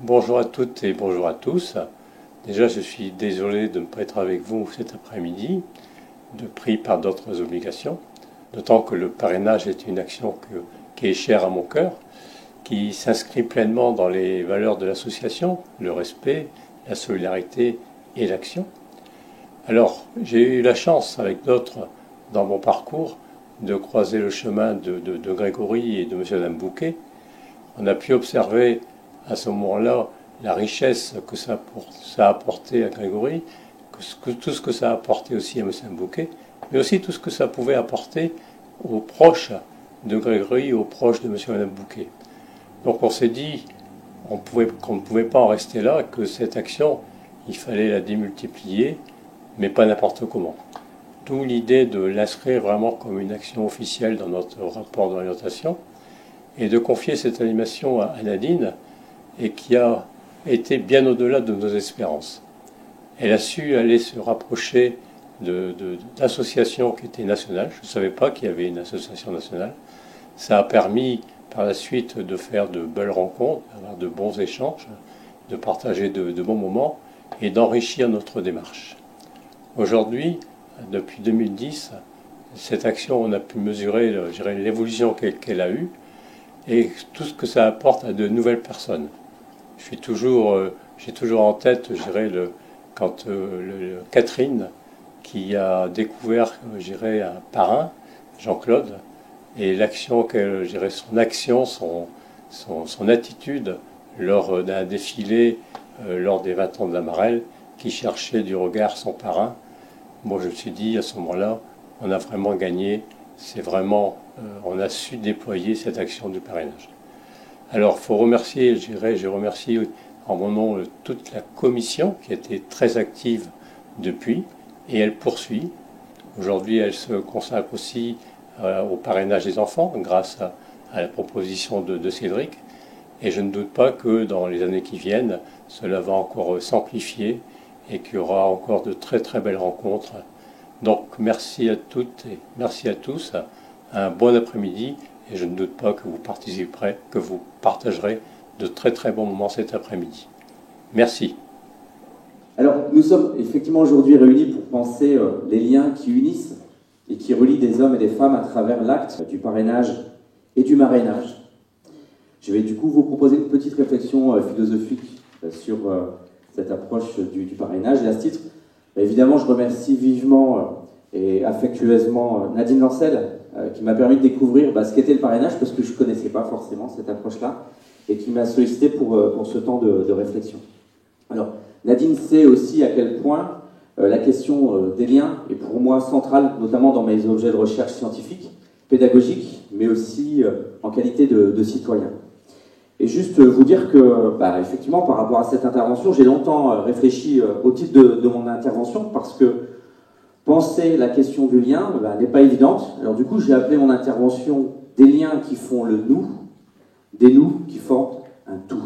Bonjour à toutes et bonjour à tous. Déjà, je suis désolé de ne pas être avec vous cet après-midi, pris par d'autres obligations, d'autant que le parrainage est une action qui est chère à mon cœur, qui s'inscrit pleinement dans les valeurs de l'association, le respect, la solidarité et l'action. Alors, j'ai eu la chance, avec d'autres, dans mon parcours, de croiser le chemin de Grégory et de M. Adam Bouquet. On a pu observer à ce moment-là la richesse que ça a apporté à Grégory, tout ce que ça a apporté aussi à M. Bouquet, mais aussi tout ce que ça pouvait apporter aux proches de Grégory, aux proches de M. et Mme Bouquet. Donc on s'est dit qu'on ne pouvait pas en rester là, que cette action, il fallait la démultiplier, mais pas n'importe comment. D'où l'idée de l'inscrire vraiment comme une action officielle dans notre rapport d'orientation et de confier cette animation à Nadine, et qui a été bien au-delà de nos espérances. Elle a su aller se rapprocher d'associations qui étaient nationales. Je ne savais pas qu'il y avait une association nationale. Ça a permis par la suite de faire de belles rencontres, d'avoir de bons échanges, de partager de bons moments et d'enrichir notre démarche. Aujourd'hui, depuis 2010, cette action, on a pu mesurer l'évolution qu'elle a eue et tout ce que ça apporte à de nouvelles personnes. J'ai toujours en tête, je dirais, quand Catherine, qui a découvert, je dirais, un parrain, Jean-Claude, et l'action son action, son attitude lors d'un défilé, lors des 20 ans de la Marelle, qui cherchait du regard son parrain. Moi, je me suis dit, à ce moment-là, on a vraiment gagné. C'est vraiment, on a su déployer cette action du parrainage. Alors, il faut remercier, je remercie en mon nom toute la commission qui a été très active depuis, et elle poursuit. Aujourd'hui, elle se consacre aussi au parrainage des enfants, grâce à la proposition de Cédric. Et je ne doute pas que dans les années qui viennent, cela va encore s'amplifier et qu'il y aura encore de très très belles rencontres. Donc, merci à toutes et merci à tous. Un bon après-midi. Et je ne doute pas que vous participerez, que vous partagerez de très très bons moments cet après-midi. Merci. Alors, nous sommes effectivement aujourd'hui réunis pour penser les liens qui unissent et qui relient des hommes et des femmes à travers l'acte du parrainage et du marrainage. Je vais du coup vous proposer une petite réflexion philosophique sur cette approche du parrainage. Et à ce titre, évidemment, je remercie vivement et affectueusement Nadine Lancel, qui m'a permis de découvrir ce qu'était le parrainage, parce que je ne connaissais pas forcément cette approche-là, et qui m'a sollicité pour ce temps de réflexion. Alors, Nadine sait aussi à quel point la question des liens est pour moi centrale, notamment dans mes objets de recherche scientifique, pédagogique, mais aussi en qualité de citoyen. Et juste vous dire que, effectivement, par rapport à cette intervention, j'ai longtemps réfléchi au titre de mon intervention, parce que penser la question du lien n'est pas évidente. Alors du coup, j'ai appelé mon intervention « Des liens qui font le nous, des nous qui forment un tout ».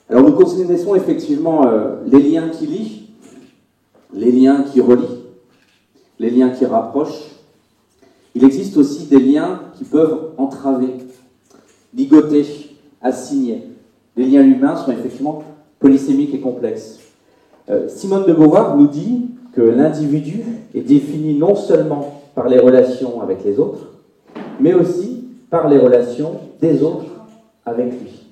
Alors nous connaissons effectivement les liens qui lient, les liens qui relient, les liens qui rapprochent. Il existe aussi des liens qui peuvent entraver, ligoter, assigner. Les liens humains sont effectivement polysémiques et complexes. Simone de Beauvoir nous dit que l'individu est défini non seulement par les relations avec les autres, mais aussi par les relations des autres avec lui.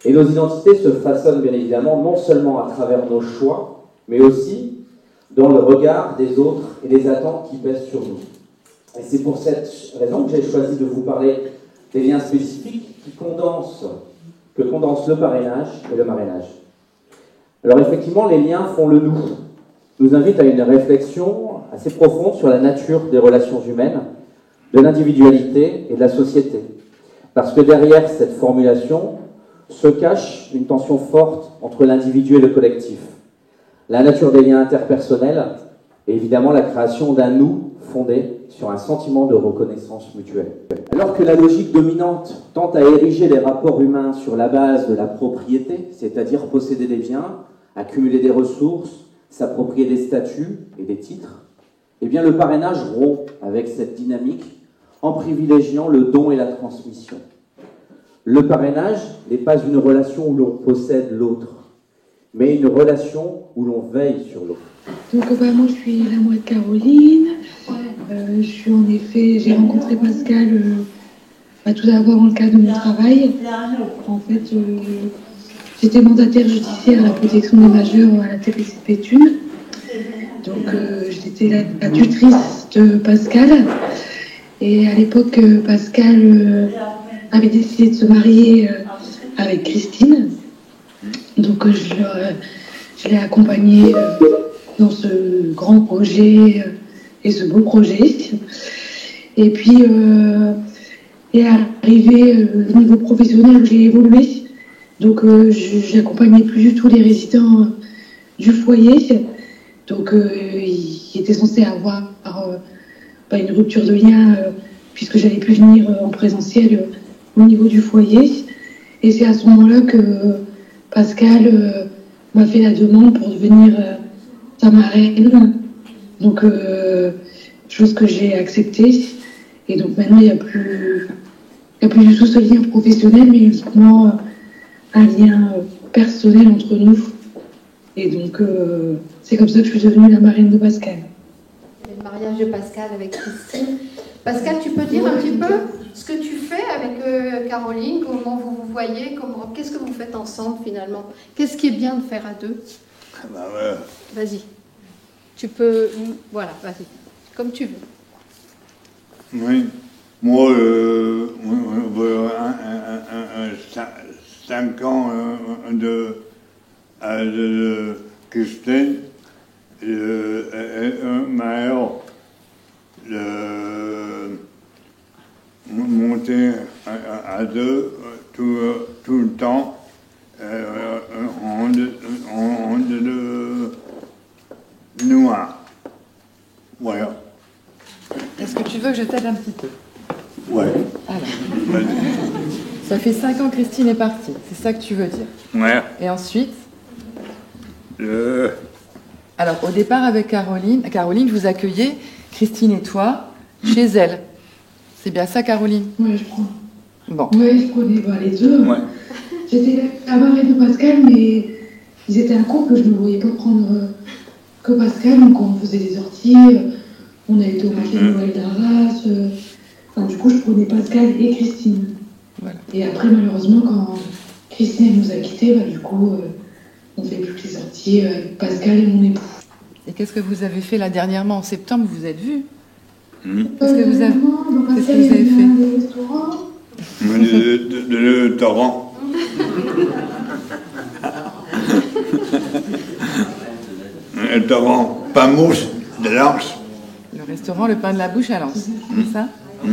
Et nos identités se façonnent bien évidemment non seulement à travers nos choix, mais aussi dans le regard des autres et les attentes qui pèsent sur nous. Et c'est pour cette raison que j'ai choisi de vous parler des liens spécifiques que condensent le parrainage et le marrainage. Alors effectivement, les liens font le nous invitent à une réflexion assez profonde sur la nature des relations humaines, de l'individualité et de la société. Parce que derrière cette formulation se cache une tension forte entre l'individu et le collectif. La nature des liens interpersonnels et évidemment la création d'un nous fondé sur un sentiment de reconnaissance mutuelle. Alors que la logique dominante tente à ériger les rapports humains sur la base de la propriété, c'est-à-dire posséder des biens, accumuler des ressources, s'approprier des statuts et des titres, eh bien le parrainage rompt avec cette dynamique en privilégiant le don et la transmission. Le parrainage n'est pas une relation où l'on possède l'autre, mais une relation où l'on veille sur l'autre. Donc moi je suis la moi de Caroline. J'ai rencontré Pascal tout d'abord dans le cadre de mon travail. En fait, j'étais mandataire judiciaire à la protection des majeurs à la TPC de Béthune. Donc j'étais la tutrice de Pascal. Et à l'époque, Pascal avait décidé de se marier avec Christine. Donc je l'ai accompagné dans ce grand projet et ce beau projet. Et puis est arrivé le niveau professionnel où j'ai évolué. Donc j'accompagnais plus du tout les résidents du foyer. Donc il était censé avoir une rupture de lien puisque j'allais plus venir en présentiel au niveau du foyer. Et c'est à ce moment-là que Pascal m'a fait la demande pour devenir sa marraine. Donc chose que j'ai acceptée. Et donc maintenant il n'y a plus du tout ce lien professionnel, mais uniquement un lien personnel entre nous. Et donc c'est comme ça que je suis devenue la marraine de Pascal. Le mariage de Pascal avec Christine. Pascal, tu peux dire un petit peu ce que tu fais avec Caroline, comment vous vous voyez, qu'est-ce que vous faites ensemble finalement? Qu'est-ce qui est bien de faire à deux? Vas-y. Tu peux... Voilà, vas-y. Comme tu veux. Oui. Moi, 5 ans de Christine, monter à deux tout le temps, on de noir. Voilà. Est-ce que tu veux que je t'aide un petit peu? Ouais. Alors, ça fait 5 ans que Christine est partie, c'est ça que tu veux dire? Ouais. Et ensuite? Alors, au départ avec Caroline, vous accueillez Christine et toi chez elle. C'est bien ça, Caroline? Oui, je prends. Bon. Oui, je prenais les deux. Ouais. J'étais la marraine de Pascal, mais ils étaient un couple, je ne me voyais pas prendre que Pascal. Donc on faisait des sorties, on a été au marché de Noël d'Arras. Du coup, je prenais Pascal et Christine. Voilà. Et après, malheureusement, quand Christine nous a quittés, du coup, on ne fait plus que les sorties avec Pascal et mon époux. Et qu'est-ce que vous avez fait là dernièrement? En septembre, vous vous êtes vus? Qu'est-ce que vous avez fait? Des restaurants. Le torrent. Le torrent, pain mousse de Lens. Le restaurant Le Pain de la Bouche à Lens, c'est ça? On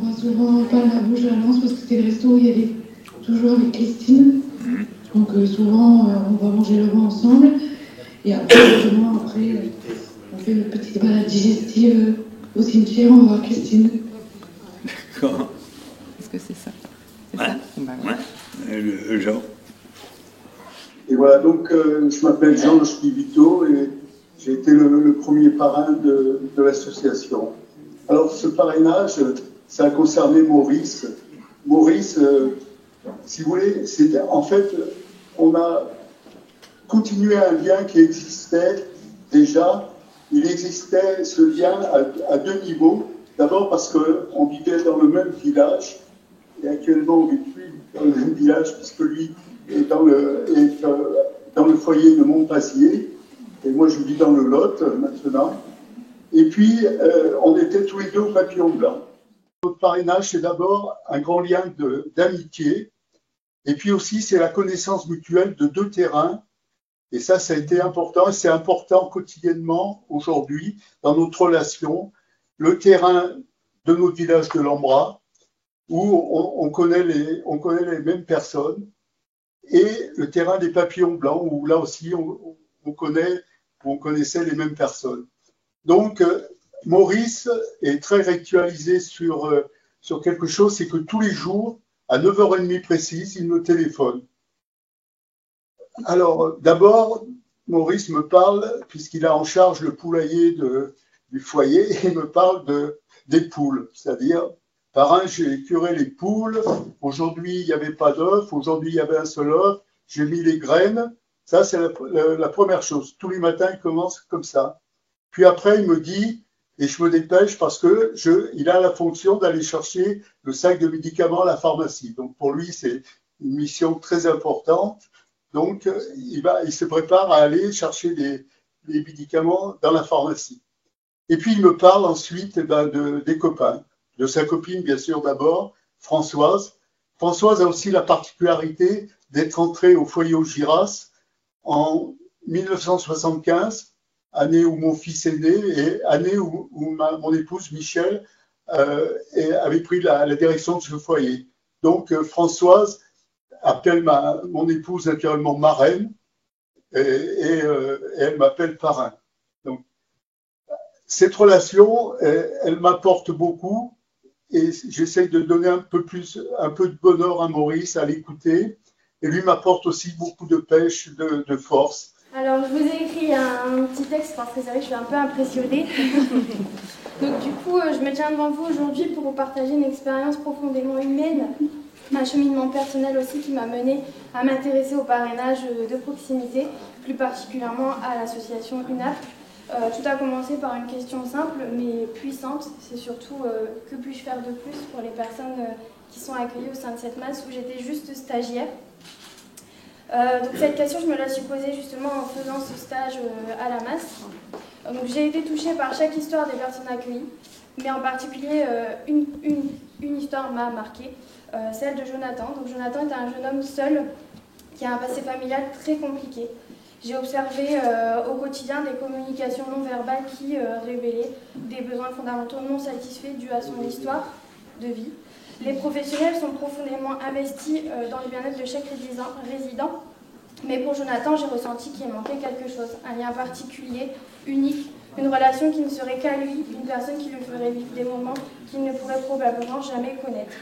va souvent pas la bouche à Lens parce que c'était le resto où il y avait toujours avec Christine. Donc souvent on va manger là-bas ensemble. Et après, on fait une petite balade digestive au cimetière, on va voir Christine. Est-ce que c'est ça? C'est ça? Ouais. Le genre. Et voilà, donc je m'appelle Jean-Luc Vito et j'ai été le premier parrain de l'association. Alors ce parrainage, ça a concerné Maurice. Maurice, si vous voulez, c'était en fait, on a continué un lien qui existait déjà. Il existait ce lien à deux niveaux. D'abord parce qu'on vivait dans le même village, et actuellement on ne vit plus dans le même village puisque lui est dans le foyer de Montpazier, et moi je vis dans le Lot maintenant. Et puis on était tous les deux au papillon blanc. Notre parrainage, c'est d'abord un grand lien d'amitié, et puis aussi c'est la connaissance mutuelle de deux terrains. Et ça a été important, et c'est important quotidiennement aujourd'hui dans notre relation. Le terrain de notre village de Lambras, où on connaît les mêmes personnes, et le terrain des papillons blancs, où là aussi on connaissait les mêmes personnes. Donc Maurice est très réactualisé sur quelque chose, c'est que tous les jours, à 9h30 précise, il me téléphone. Alors, d'abord, Maurice me parle, puisqu'il a en charge le poulailler du foyer, et il me parle des poules, c'est-à-dire Parrain, j'ai curé les poules. Aujourd'hui, il n'y avait pas d'œufs. Aujourd'hui, il y avait un seul œuf. J'ai mis les graines. Ça, c'est la première chose. Tous les matins, il commence comme ça. Puis après, il me dit, et je me dépêche parce que il a la fonction d'aller chercher le sac de médicaments à la pharmacie. Donc pour lui, c'est une mission très importante. Donc il se prépare à aller chercher des médicaments dans la pharmacie. Et puis il me parle ensuite des copains, de sa copine bien sûr d'abord, Françoise. Françoise a aussi la particularité d'être entrée au foyer Augiras en 1975. Année où mon fils est né et année où mon épouse Michel avait pris la direction de ce foyer. Donc Françoise appelle mon épouse naturellement marraine et elle m'appelle parrain. Donc cette relation, elle m'apporte beaucoup et j'essaie de donner un peu de bonheur à Maurice, à l'écouter, et lui m'apporte aussi beaucoup de pêche, de force. Alors, je vous ai écrit un petit texte parce que c'est vrai que je suis un peu impressionnée. Donc, du coup, je me tiens devant vous aujourd'hui pour vous partager une expérience profondément humaine, un cheminement personnel aussi qui m'a menée à m'intéresser au parrainage de proximité, plus particulièrement à l'association UNAP. Tout a commencé par une question simple mais puissante. C'est surtout que puis-je faire de plus pour les personnes qui sont accueillies au sein de cette masse où j'étais juste stagiaire. Donc cette question, je me la suis posée justement en faisant ce stage à la masse. Donc j'ai été touchée par chaque histoire des personnes accueillies, mais en particulier une histoire m'a marquée, celle de Jonathan. Donc Jonathan est un jeune homme seul qui a un passé familial très compliqué. J'ai observé au quotidien des communications non verbales qui révélaient des besoins fondamentaux non satisfaits dus à son histoire de vie. Les professionnels sont profondément investis dans le bien-être de chaque résident, mais pour Jonathan, j'ai ressenti qu'il manquait quelque chose, un lien particulier, unique, une relation qui ne serait qu'à lui, une personne qui lui ferait vivre des moments qu'il ne pourrait probablement jamais connaître.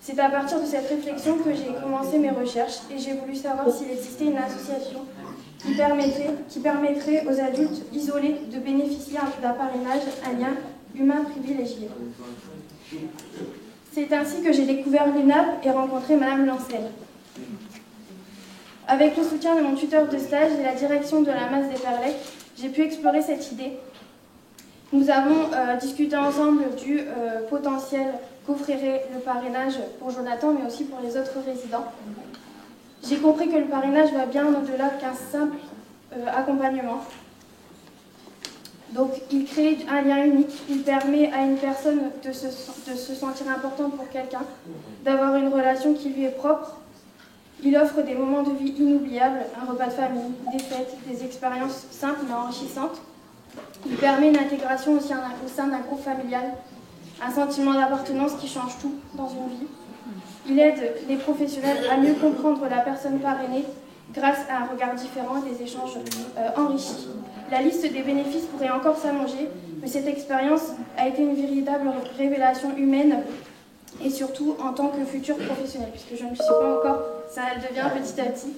C'est à partir de cette réflexion que j'ai commencé mes recherches et j'ai voulu savoir s'il existait une association qui permettrait aux adultes isolés de bénéficier d'un parrainage, un lien humain privilégié. C'est ainsi que j'ai découvert l'UNAP et rencontré Madame Lancel. Avec le soutien de mon tuteur de stage et la direction de la masse des Perlecs, j'ai pu explorer cette idée. Nous avons discuté ensemble du potentiel qu'offrirait le parrainage pour Jonathan, mais aussi pour les autres résidents. J'ai compris que le parrainage va bien au-delà qu'un simple accompagnement. Donc, il crée un lien unique, il permet à une personne de se sentir importante pour quelqu'un, d'avoir une relation qui lui est propre. Il offre des moments de vie inoubliables, un repas de famille, des fêtes, des expériences simples mais enrichissantes. Il permet une intégration aussi au sein d'un groupe familial, un sentiment d'appartenance qui change tout dans une vie. Il aide les professionnels à mieux comprendre la personne parrainée grâce à un regard différent et des échanges enrichis. La liste des bénéfices pourrait encore s'allonger, mais cette expérience a été une véritable révélation humaine et surtout en tant que futur professionnel, puisque je ne le suis pas encore, ça elle devient petit à petit.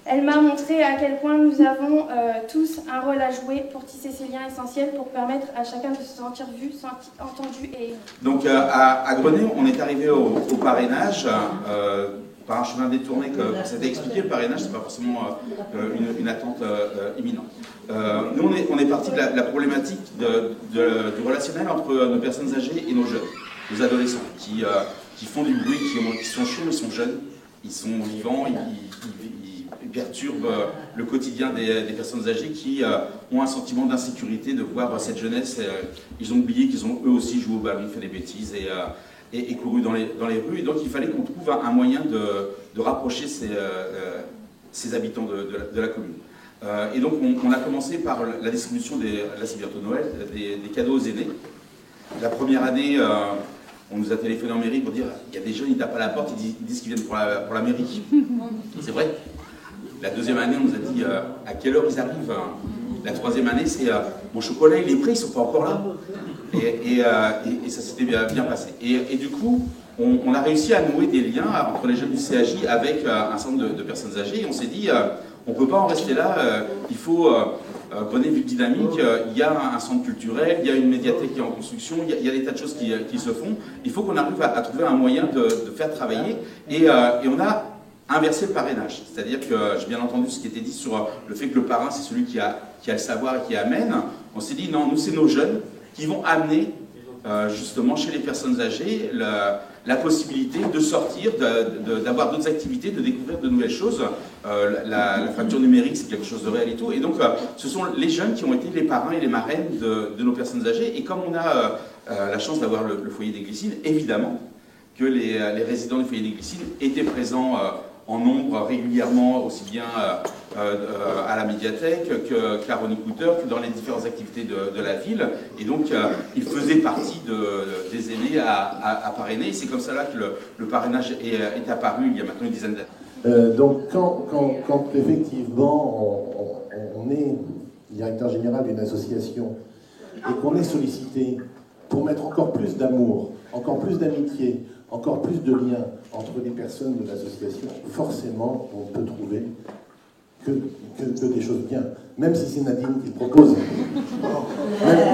Elle m'a montré à quel point nous avons tous un rôle à jouer pour tisser ces liens essentiels pour permettre à chacun de se sentir vu, entendu et... Donc à Grenay, on est arrivé au parrainage par un chemin détourné que c'était expliqué. Le parrainage, c'est pas forcément une attente imminente. Nous, on est parti de la problématique du relationnel entre nos personnes âgées et nos jeunes, nos adolescents, qui font du bruit, qui sont chauds, ils sont jeunes, ils sont vivants, ils perturbent le quotidien des personnes âgées qui ont un sentiment d'insécurité de voir cette jeunesse. Ils ont oublié qu'ils ont eux aussi joué au ballon, fait des bêtises et couru dans les rues. Et donc il fallait qu'on trouve un moyen de rapprocher ces habitants de la commune. Et donc on a commencé par la distribution là c'est bientôt Noël, des cadeaux aux aînés. La première année, on nous a téléphoné en mairie pour dire il y a des jeunes, ils tapent à la porte, ils disent qu'ils viennent pour la mairie. C'est vrai. La deuxième année, on nous a dit à quelle heure ils arrivent. La troisième année, c'est mon chocolat, il est prêt, ils ne sont pas encore là. Et ça s'était bien passé. Et du coup, on a réussi à nouer des liens entre les jeunes du CAJ avec un certain nombre de personnes âgées. Et on s'est dit, on ne peut pas en rester là, il faut Bonnet, ville dynamique, il y a un centre culturel, il y a une médiathèque qui est en construction, il y a des tas de choses qui se font. Il faut qu'on arrive à trouver un moyen de faire travailler. Et on a inversé le parrainage. C'est-à-dire que j'ai bien entendu ce qui était dit sur le fait que le parrain, c'est celui qui a le savoir et qui amène. On s'est dit, non, nous, c'est nos jeunes qui vont amener justement chez les personnes âgées la possibilité de sortir, d'avoir d'autres activités, de découvrir de nouvelles choses. La fracture numérique, c'est quelque chose de réel et tout. Et donc, ce sont les jeunes qui ont été les parrains et les marraines de nos personnes âgées. Et comme on a la chance d'avoir le foyer des Glycines, évidemment que les résidents du foyer des Glycines étaient présents en nombre régulièrement, aussi bien à la médiathèque que la René Couter, que dans les différentes activités de la ville. Et donc, ils faisaient partie des aînés à parrainer. Et c'est comme ça là que le parrainage est apparu il y a maintenant une dizaine d'années. Donc, quand effectivement on est directeur général d'une association et qu'on est sollicité pour mettre encore plus d'amour, encore plus d'amitié, encore plus de liens entre les personnes de l'association, forcément, on peut trouver que des choses bien. Même si c'est Nadine qui le propose.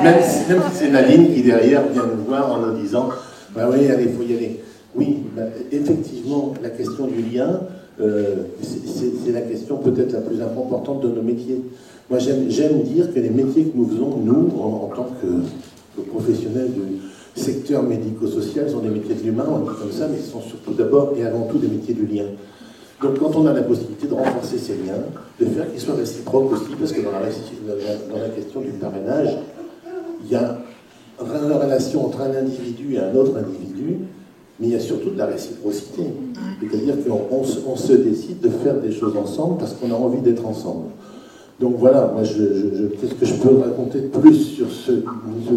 Même si c'est Nadine qui, derrière, vient nous voir en nous disant « bah oui, allez, il faut y aller ». Oui, bah, effectivement, la question du lien, c'est la question peut-être la plus importante de nos métiers. Moi, j'aime dire que les métiers que nous faisons, nous, en tant que professionnels du secteur médico-social, sont des métiers de l'humain, on dit comme ça, mais ce sont surtout d'abord et avant tout des métiers du lien. Donc quand on a la possibilité de renforcer ces liens, de faire qu'ils soient réciproques aussi, parce que dans la question du parrainage, il y a une relation entre un individu et un autre individu, mais il y a surtout de la réciprocité. C'est-à-dire qu'on se décide de faire des choses ensemble parce qu'on a envie d'être ensemble. Donc voilà, moi, qu'est-ce que je peux raconter de plus sur ce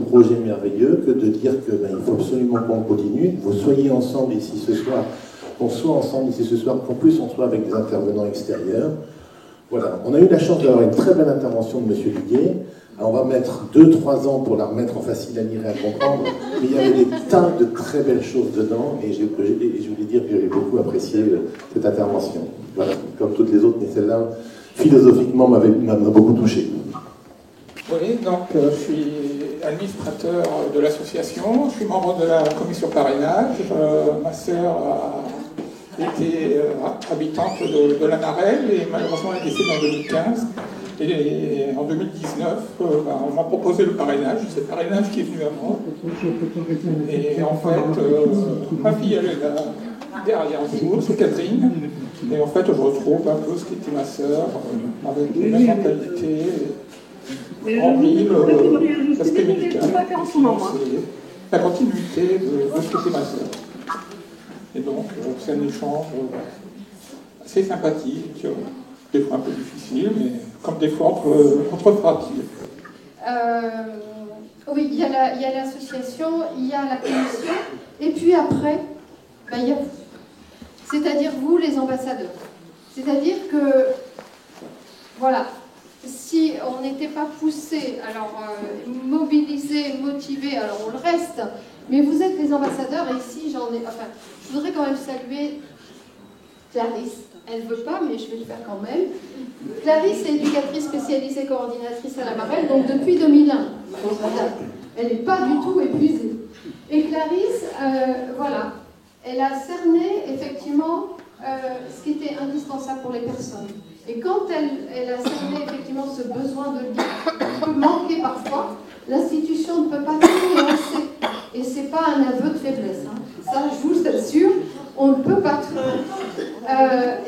projet merveilleux que de dire que il faut absolument qu'on continue, que vous soyez ensemble ici ce soir, qu'on soit ensemble ici ce soir, qu'en plus on soit avec des intervenants extérieurs. Voilà, on a eu la chance d'avoir une très belle intervention de M. Duguet. Alors on va mettre 2-3 ans pour la remettre en facile à lire et à comprendre, mais il y avait des tas de très belles choses dedans, et je voulais dire que j'avais beaucoup apprécié cette intervention. Voilà, comme toutes les autres, mais celle-là, philosophiquement, m'a beaucoup touché. Oui, donc je suis administrateur de l'association, je suis membre de la commission parrainage. Ma sœur a été habitante de la Narelle et malheureusement elle est décédée en 2015. Et en 2019, on m'a proposé le parrainage, c'est le parrainage qui est venu avant. Et en fait, ma fille, elle est là derrière vous, c'est Catherine. Et en fait, je retrouve un peu ce qui était ma sœur, avec les mêmes mentalités, hormis l'aspect médical. C'est la continuité de ce qui était ma sœur. Et donc, c'est un échange assez sympathique, des fois un peu difficile, mais comme des fois entre frappes. Oui, il y a l'association, il y a la commission, et puis après, il y a vous. C'est-à-dire vous, les ambassadeurs. C'est-à-dire que, voilà, si on n'était pas poussé, alors mobilisé, motivé, alors on le reste, mais vous êtes les ambassadeurs, et ici, je voudrais quand même saluer Clarisse. Elle ne veut pas, mais je vais le faire quand même. Clarisse est éducatrice spécialisée coordinatrice à la Marelle, donc depuis 2001. Elle n'est pas du tout épuisée. Et Clarisse, voilà, elle a cerné effectivement ce qui était indispensable pour les personnes. Et quand elle a cerné effectivement ce besoin de lien qui peut manquer parfois, l'institution ne peut pas tout lancer. Et ce n'est pas un aveu de faiblesse. Hein. Ça, je vous assure, on ne peut pas tout.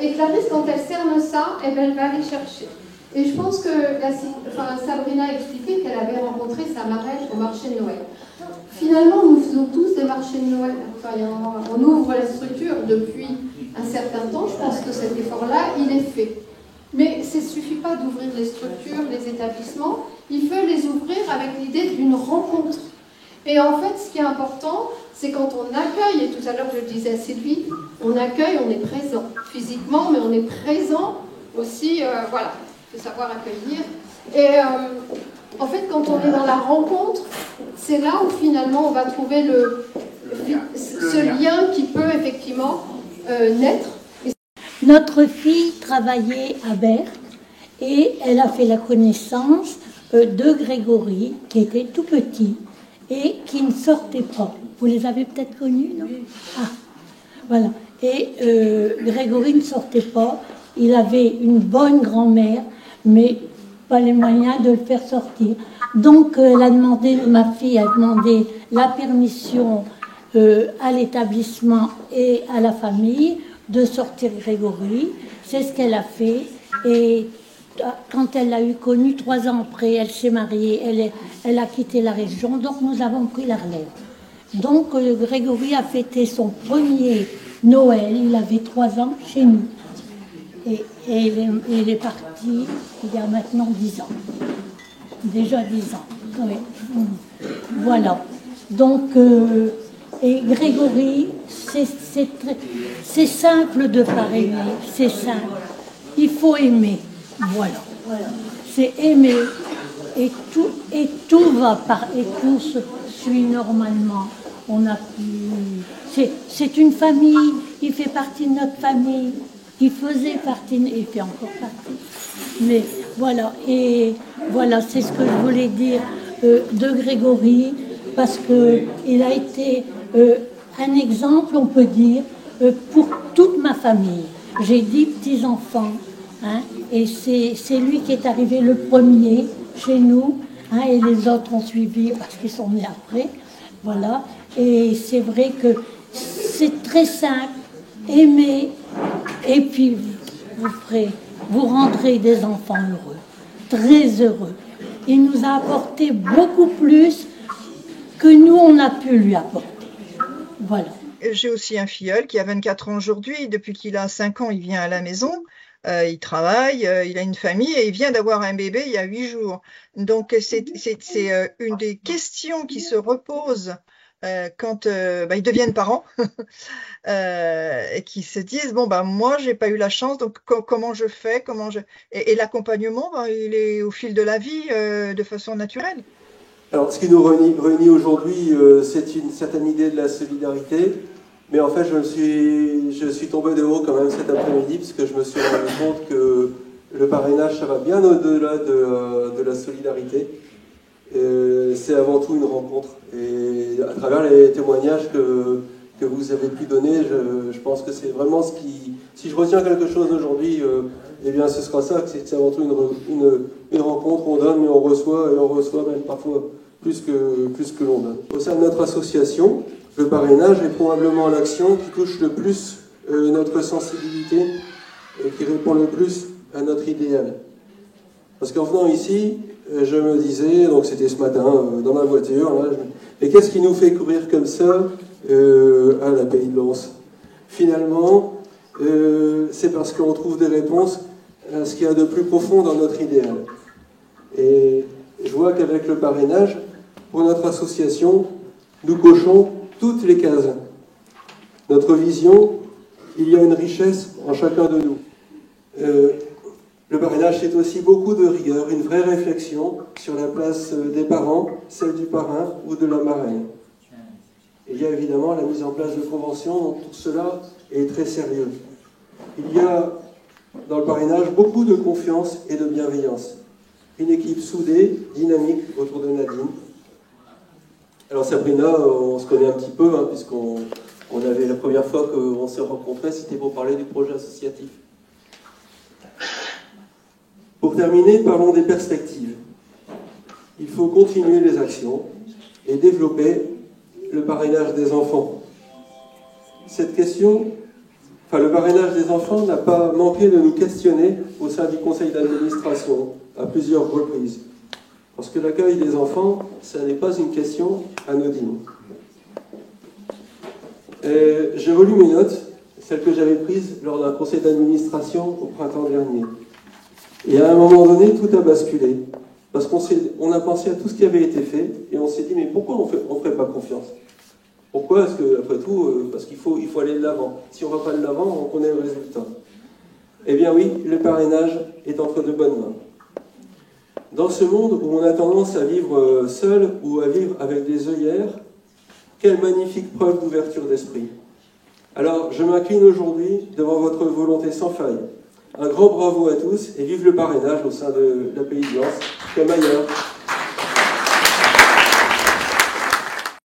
Et Clarisse, quand elle cerne ça, elle va aller chercher. Et je pense que Sabrina a expliqué qu'elle avait rencontré sa marraine au marché de Noël. Finalement, nous faisons tous des marchés de Noël. Enfin, on ouvre la structure depuis un certain temps. Je pense que cet effort-là, il est fait. Mais il ne suffit pas d'ouvrir les structures, les établissements. Il faut les ouvrir avec l'idée d'une rencontre. Et en fait, ce qui est important, c'est quand on accueille, et tout à l'heure je le disais à Sylvie, on accueille, on est présent physiquement, mais on est présent aussi, voilà, il faut savoir accueillir. Et en fait, quand on est dans la rencontre, c'est là où finalement on va trouver ce lien qui peut effectivement naître. Notre fille travaillait à Berck Et elle a fait la connaissance de Grégory, qui était tout petit et qui ne sortait pas. Vous les avez peut-être connus, non? Ah, voilà. Et Grégory ne sortait pas. Il avait une bonne grand-mère, mais pas les moyens de le faire sortir. Donc, elle a demandé, ma fille a demandé la permission à l'établissement et à la famille de sortir Grégory. C'est ce qu'elle a fait. Et quand elle l'a eu connu, 3 ans après, elle s'est mariée, elle a quitté la région, donc nous avons pris la relève. Donc, Grégory a fêté son premier Noël, il avait 3 ans chez nous. Et il est parti il y a maintenant 10 ans. Déjà 10 ans. Oui. Voilà. Donc, et Grégory, c'est simple de parrainer, c'est simple. Il faut aimer. Voilà. C'est aimer et tout va par et tout se suit normalement. On a pu. C'est une famille. Il fait partie de notre famille. Il faisait partie, il fait encore partie. Mais voilà, et voilà, c'est ce que je voulais dire de Grégory, parce qu'il a été un exemple, on peut dire, pour toute ma famille. J'ai 10 petits-enfants, hein, et c'est lui qui est arrivé le premier chez nous, hein, et les autres ont suivi parce qu'ils sont nés après. Voilà, et c'est vrai que c'est très simple, aimer. Et puis, vous rendrez des enfants heureux, très heureux. Il nous a apporté beaucoup plus que nous, on a pu lui apporter. Voilà. J'ai aussi un filleul qui a 24 ans aujourd'hui. Depuis qu'il a 5 ans, il vient à la maison. Il travaille, il a une famille et il vient d'avoir un bébé il y a 8 jours. Donc, c'est une des questions qui se reposent quand ils deviennent parents. Et qui se disent bon moi j'ai pas eu la chance, donc comment je fais, et l'accompagnement il est au fil de la vie de façon naturelle. Alors ce qui nous réunit aujourd'hui, c'est une certaine idée de la solidarité, mais en fait je suis tombé de haut quand même cet après-midi parce que je me suis rendu compte que le parrainage ça va bien au-delà de la solidarité. C'est avant tout une rencontre, et à travers les témoignages que vous avez pu donner, je pense que c'est vraiment ce qui... Si je retiens quelque chose aujourd'hui, eh bien ce sera ça, c'est avant tout une rencontre, on donne mais on reçoit, et on reçoit même parfois plus que l'on donne. Au sein de notre association, le parrainage est probablement l'action qui touche le plus notre sensibilité et qui répond le plus à notre idéal. Parce qu'en venant ici, je me disais, donc c'était ce matin dans ma voiture, là, et qu'est-ce qui nous fait courir comme ça à la Pays de Lens? Finalement, c'est parce qu'on trouve des réponses à ce qu'il y a de plus profond dans notre idéal. Et je vois qu'avec le parrainage, pour notre association, nous cochons toutes les cases. Notre vision, il y a une richesse en chacun de nous. Le parrainage, c'est aussi beaucoup de rigueur, une vraie réflexion sur la place des parents, celle du parrain ou de la marraine. Il y a évidemment la mise en place de conventions, donc tout cela est très sérieux. Il y a dans le parrainage beaucoup de confiance et de bienveillance. Une équipe soudée, dynamique autour de Nadine. Alors Sabrina, on se connaît un petit peu, hein, puisqu'on avait la première fois qu'on s'est rencontrés, c'était pour parler du projet associatif. Pour terminer, parlons des perspectives. Il faut continuer les actions et développer le parrainage des enfants. Cette question, le parrainage des enfants n'a pas manqué de nous questionner au sein du conseil d'administration à plusieurs reprises. Parce que l'accueil des enfants, ça n'est pas une question anodine. J'ai relu mes notes, celles que j'avais prises lors d'un conseil d'administration au printemps dernier. Et à un moment donné, tout a basculé. Parce qu'on a pensé à tout ce qui avait été fait, et on s'est dit, mais pourquoi on ne ferait pas confiance? Pourquoi? Parce que, après tout, parce qu'il faut aller de l'avant. Si on ne va pas de l'avant, on connaît le résultat. Eh bien oui, le parrainage est entre de bonnes mains. Dans ce monde où on a tendance à vivre seul ou à vivre avec des œillères, quelle magnifique preuve d'ouverture d'esprit. Alors, je m'incline aujourd'hui devant votre volonté sans faille Un grand bravo à tous et vive le parrainage au sein de la Pays de Lens, comme ailleurs.